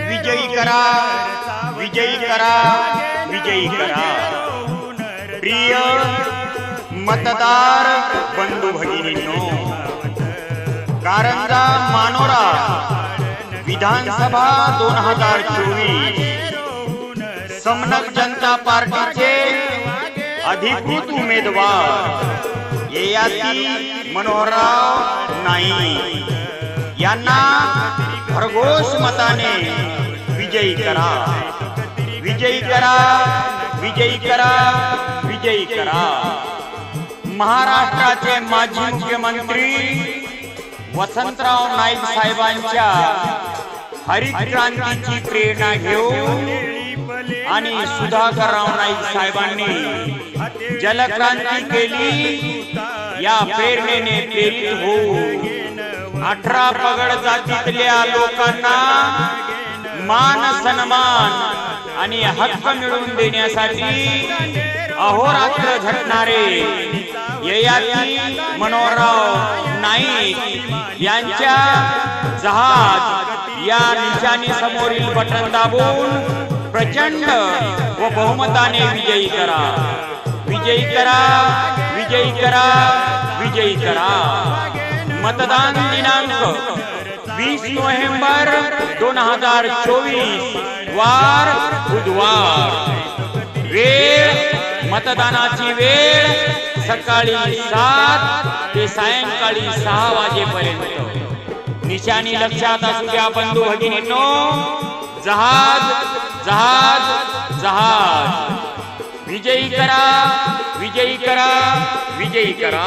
विजयी करा, विजयी करा, विजयी करा। प्रिय मतदार बंधू भगिनींनो, कारंजा मानोरा विधानसभा 2024 समनक जनता पार्टीचे अधिकृत उमेदवार ययाती मनोहरराव नाईक यांना भरघोस मताने विजयी करा, विजयी करा, विजयी करा, विजयी करा। महाराष्ट्राचे माजी मुख्यमंत्री वसंतराव नाईक साहेबांच्या हरित क्रांतीची प्रेरणा घेऊन आणि सुधाकरराव नाईक साहेबांनी जलक्रांती केली, या प्रेरणेने प्रेरित होऊन 18 पगड जातीतल्या लोकांना मान सन्मान आणि हक्क मिळवून देण्यासाठी अहोरात्र झटणारे ययाती मनोहरराव नाईक यांच्या जहाज या निशाणी समोरील बटन दाबून प्रचंड व बहुमताने विजयी करा, विजयी करा, विजयी करा, विजयी करा। मतदान दिनांक 20 नोव्हेंबर 2024 वार बुधवार। वेळ मतदानाची वेळ सकाळी 7 ते सायंकाळी 6 वाजेपर्यंत। निशाणी लक्षात असू द्या बंधू भगिनींनो, जहाज जहाज जहाज। विजयी करा, विजयी करा, विजयी करा।